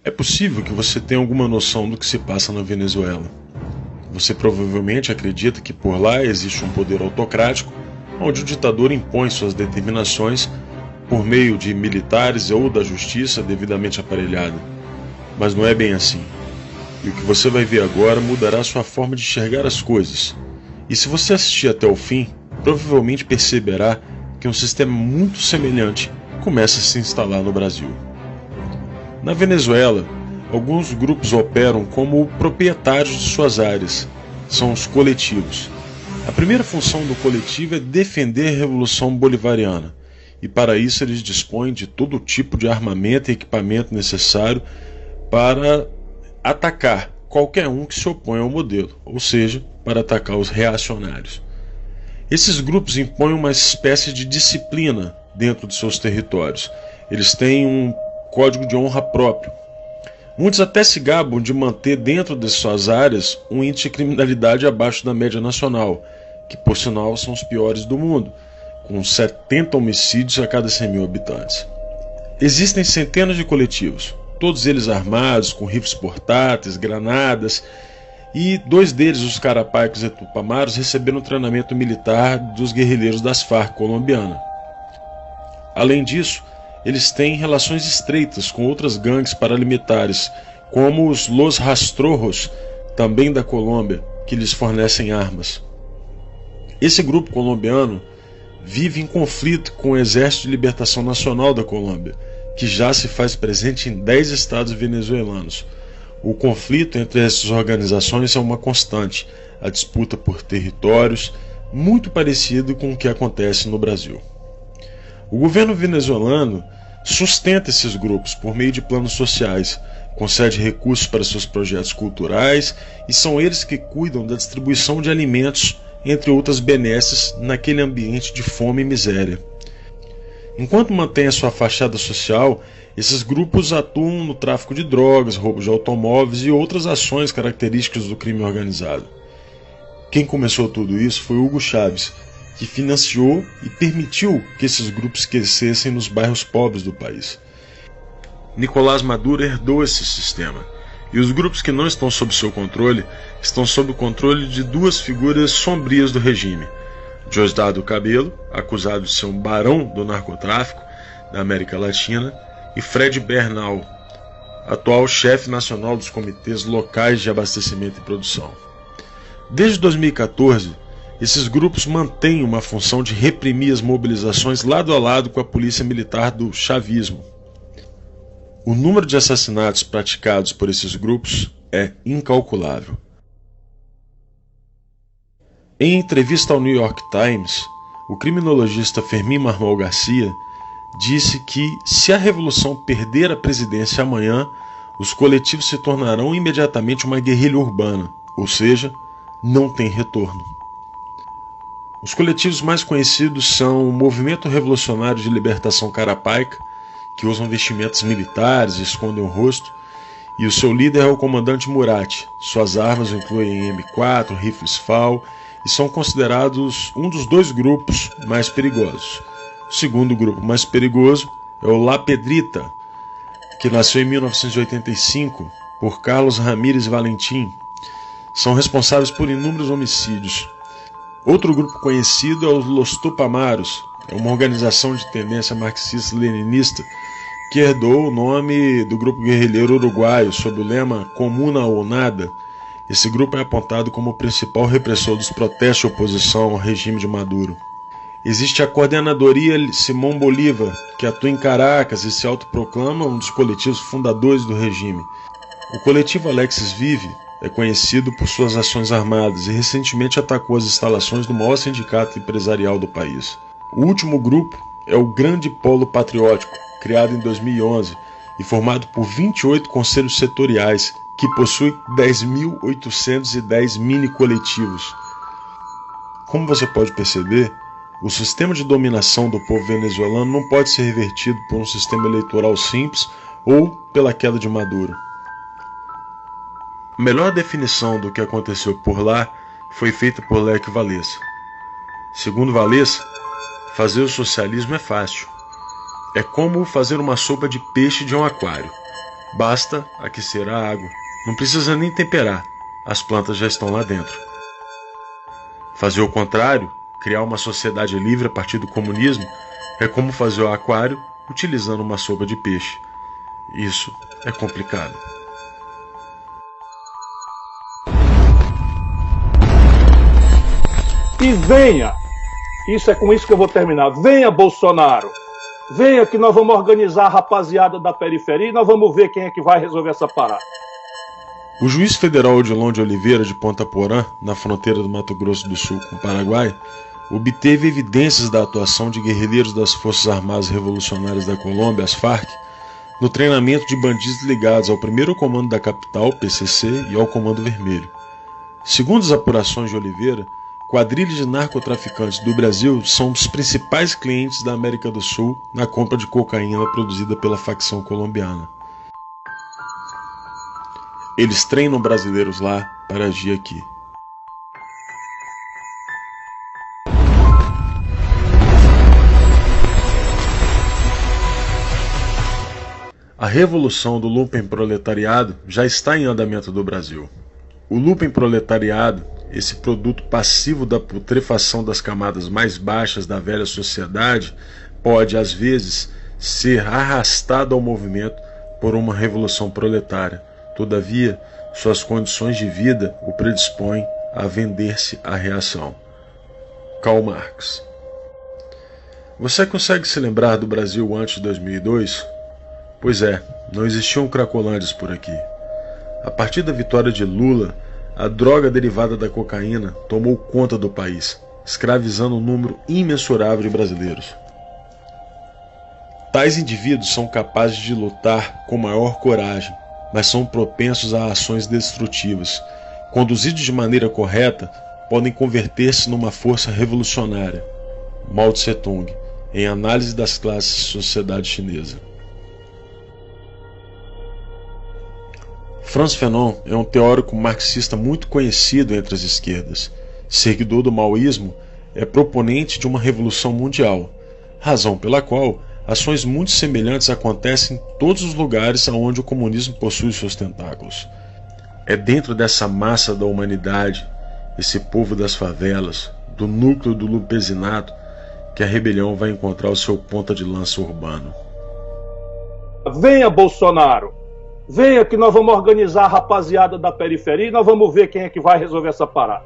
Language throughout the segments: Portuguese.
É possível que você tenha alguma noção do que se passa na Venezuela. Você provavelmente acredita que por lá existe um poder autocrático, onde o ditador impõe suas determinações por meio de militares ou da justiça devidamente aparelhada. Mas não é bem assim. E o que você vai ver agora mudará sua forma de enxergar as coisas. E se você assistir até o fim, provavelmente perceberá que um sistema muito semelhante começa a se instalar no Brasil. Na Venezuela, alguns grupos operam como proprietários de suas áreas. São os coletivos. A primeira função do coletivo é defender a Revolução Bolivariana, e para isso eles dispõem de todo tipo de armamento e equipamento necessário para atacar qualquer um que se opõe ao modelo, ou seja, para atacar os reacionários. Esses grupos impõem uma espécie de disciplina dentro de seus territórios. Eles têm um código de honra próprio. Muitos até se gabam de manter dentro de suas áreas um índice de criminalidade abaixo da média nacional, que por sinal são os piores do mundo, com 70 homicídios a cada 100 mil habitantes. Existem centenas de coletivos, todos eles armados, com rifles portáteis, granadas, e 2 deles, os Carapaicos e Tupamaros, receberam treinamento militar dos guerrilheiros das Farc colombiana. Além disso, eles têm relações estreitas com outras gangues paramilitares, como os Los Rastrojos, também da Colômbia, que lhes fornecem armas. Esse grupo colombiano vive em conflito com o Exército de Libertação Nacional da Colômbia, que já se faz presente em 10 estados venezuelanos. O conflito entre essas organizações é uma constante, a disputa por territórios, muito parecido com o que acontece no Brasil. O governo venezuelano sustenta esses grupos por meio de planos sociais, concede recursos para seus projetos culturais e são eles que cuidam da distribuição de alimentos, entre outras benesses, naquele ambiente de fome e miséria. Enquanto mantém a sua fachada social, esses grupos atuam no tráfico de drogas, roubo de automóveis e outras ações características do crime organizado. Quem começou tudo isso foi Hugo Chávez, que financiou e permitiu que esses grupos crescessem nos bairros pobres do país. Nicolás Maduro herdou esse sistema, e os grupos que não estão sob seu controle estão sob o controle de 2 figuras sombrias do regime: Diosdado Cabello, acusado de ser um barão do narcotráfico da América Latina, e Fred Bernal, atual chefe nacional dos comitês locais de abastecimento e produção. Desde 2014, esses grupos mantêm uma função de reprimir as mobilizações lado a lado com a polícia militar do chavismo. O número de assassinatos praticados por esses grupos é incalculável. Em entrevista ao New York Times, o criminologista Fermín Manuel Garcia disse que, se a revolução perder a presidência amanhã, os coletivos se tornarão imediatamente uma guerrilha urbana, ou seja, não tem retorno. Os coletivos mais conhecidos são o Movimento Revolucionário de Libertação Carapaica, que usam vestimentas militares e escondem o rosto, e o seu líder é o comandante Murat. Suas armas incluem M4, rifles FAL, e são considerados um dos 2 grupos mais perigosos. O segundo grupo mais perigoso é o La Pedrita, que nasceu em 1985 por Carlos Ramírez Valentim. São responsáveis por inúmeros homicídios. Outro grupo conhecido é os Los Tupamaros, é uma organização de tendência marxista-leninista que herdou o nome do grupo guerrilheiro uruguaio sob o lema Comuna ou Nada. Esse grupo é apontado como o principal repressor dos protestos de oposição ao regime de Maduro. Existe a Coordenadoria Simón Bolívar, que atua em Caracas e se autoproclama um dos coletivos fundadores do regime. O coletivo Alexis Vive é conhecido por suas ações armadas e recentemente atacou as instalações do maior sindicato empresarial do país. O último grupo é o Grande Polo Patriótico, criado em 2011 e formado por 28 conselhos setoriais, que possui 10.810 mini-coletivos. Como você pode perceber, o sistema de dominação do povo venezuelano não pode ser revertido por um sistema eleitoral simples ou pela queda de Maduro. A melhor definição do que aconteceu por lá foi feita por Lech Walesa. Segundo Walesa, fazer o socialismo é fácil. É como fazer uma sopa de peixe de um aquário. Basta aquecer a água. Não precisa nem temperar. As plantas já estão lá dentro. Fazer o contrário, criar uma sociedade livre a partir do comunismo, é como fazer o aquário utilizando uma sopa de peixe. Isso é complicado. E venha, isso é com isso que eu vou terminar, venha Bolsonaro, venha que nós vamos organizar a rapaziada da periferia e nós vamos ver quem é que vai resolver essa parada. O juiz federal Odilon de Oliveira, de Ponta Porã, na fronteira do Mato Grosso do Sul com o Paraguai, obteve evidências da atuação de guerrilheiros das Forças Armadas Revolucionárias da Colômbia, as FARC, no treinamento de bandidos ligados ao 1º Comando da Capital, PCC, e ao Comando Vermelho. Segundo as apurações de Oliveira, quadrilhas de narcotraficantes do Brasil são os principais clientes da América do Sul na compra de cocaína produzida pela facção colombiana. Eles treinam brasileiros lá para agir aqui. A revolução do lumpenproletariado já está em andamento no Brasil. O lumpenproletariado, esse produto passivo da putrefação das camadas mais baixas da velha sociedade, pode, às vezes, ser arrastado ao movimento por uma revolução proletária. Todavia, suas condições de vida o predispõem a vender-se à reação. Karl Marx. Você consegue se lembrar do Brasil antes de 2002? Pois é, não existiam cracolândias por aqui. A partir da vitória de Lula, a droga derivada da cocaína tomou conta do país, escravizando um número imensurável de brasileiros. Tais indivíduos são capazes de lutar com maior coragem, mas são propensos a ações destrutivas. Conduzidos de maneira correta, podem converter-se numa força revolucionária. Mao Tse-tung, em Análise das Classes e Sociedade Chinesa. Frantz Fanon é um teórico marxista muito conhecido entre as esquerdas. Seguidor do maoísmo, é proponente de uma revolução mundial, razão pela qual ações muito semelhantes acontecem em todos os lugares onde o comunismo possui seus tentáculos. É dentro dessa massa da humanidade, esse povo das favelas, do núcleo do lumpesinato, que a rebelião vai encontrar o seu ponta de lança urbano. Venha Bolsonaro, venha que nós vamos organizar a rapaziada da periferia e nós vamos ver quem é que vai resolver essa parada.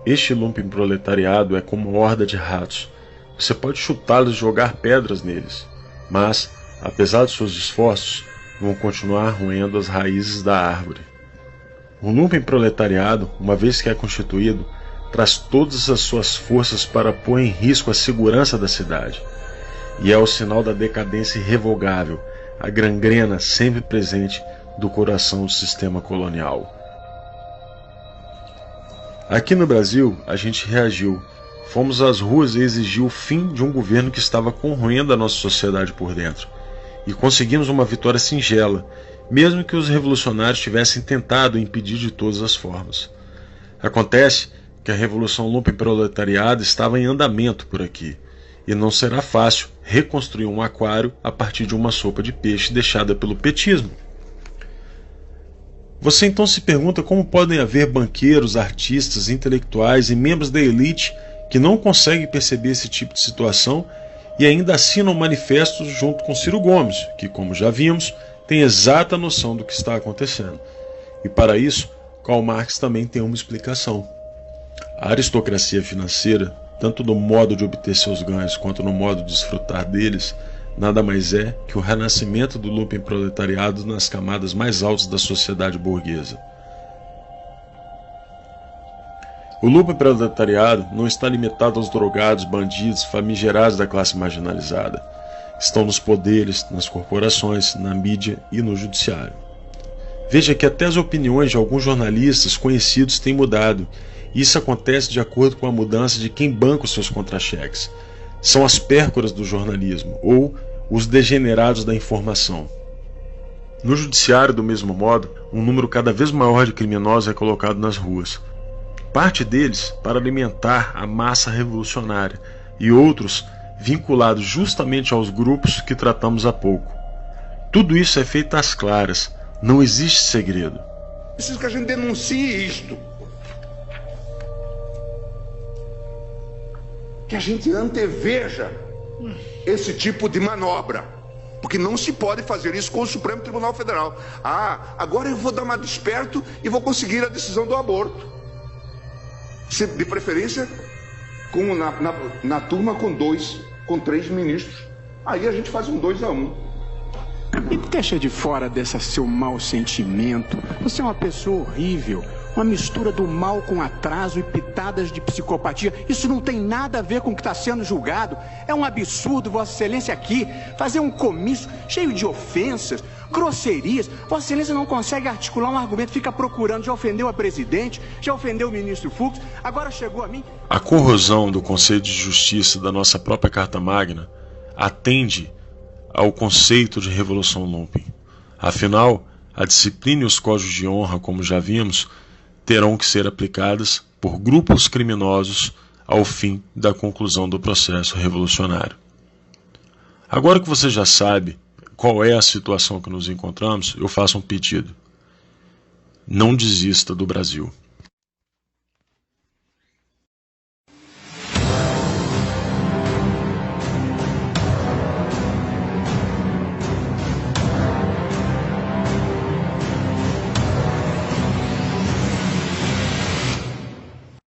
Este lumpenproletariado é como uma horda de ratos. Você pode chutá-los e jogar pedras neles, mas, apesar de seus esforços, vão continuar roendo as raízes da árvore. O lumpenproletariado, uma vez que é constituído, traz todas as suas forças para pôr em risco a segurança da cidade. E é o sinal da decadência irrevogável, a gangrena sempre presente do coração do sistema colonial. Aqui no Brasil, a gente reagiu. Fomos às ruas e exigiu o fim de um governo que estava corroendo a nossa sociedade por dentro. E conseguimos uma vitória singela, mesmo que os revolucionários tivessem tentado impedir de todas as formas. Acontece que a revolução lumpenproletariada estava em andamento por aqui, e não será fácil reconstruir um aquário a partir de uma sopa de peixe deixada pelo petismo. Você então se pergunta como podem haver banqueiros, artistas, intelectuais e membros da elite que não conseguem perceber esse tipo de situação e ainda assinam manifestos junto com Ciro Gomes, que, como já vimos, tem exata noção do que está acontecendo. E para isso, Karl Marx também tem uma explicação. A aristocracia financeira, tanto no modo de obter seus ganhos quanto no modo de desfrutar deles, nada mais é que o renascimento do lumpenproletariado nas camadas mais altas da sociedade burguesa. O lumpenproletariado não está limitado aos drogados, bandidos, famigerados da classe marginalizada. Estão nos poderes, nas corporações, na mídia e no judiciário. Veja que até as opiniões de alguns jornalistas conhecidos têm mudado. Isso acontece de acordo com a mudança de quem banca os seus contra-cheques. São as pércoras do jornalismo, ou os degenerados da informação. No judiciário, do mesmo modo, um número cada vez maior de criminosos é colocado nas ruas. Parte deles para alimentar a massa revolucionária, e outros vinculados justamente aos grupos que tratamos há pouco. Tudo isso é feito às claras, não existe segredo. Preciso que a gente denuncie isto. Que a gente anteveja esse tipo de manobra. Porque não se pode fazer isso com o Supremo Tribunal Federal. Agora eu vou dar uma desperto e vou conseguir a decisão do aborto. De preferência, na turma com 3 ministros. Aí a gente faz um 2-1. E deixa de fora desse seu mau sentimento. Você é uma pessoa horrível. Uma mistura do mal com atraso e pitadas de psicopatia. Isso não tem nada a ver com o que está sendo julgado. É um absurdo, Vossa Excelência, aqui fazer um comício cheio de ofensas, grosserias. Vossa Excelência não consegue articular um argumento, fica procurando. Já ofendeu a presidente, já ofendeu o ministro Fux, agora chegou a mim. A corrosão do Conselho de Justiça da nossa própria Carta Magna atende ao conceito de Revolução Lumpen. Afinal, a disciplina e os códigos de honra, como já vimos, terão que ser aplicadas por grupos criminosos ao fim da conclusão do processo revolucionário. Agora que você já sabe qual é a situação que nos encontramos, eu faço um pedido. Não desista do Brasil.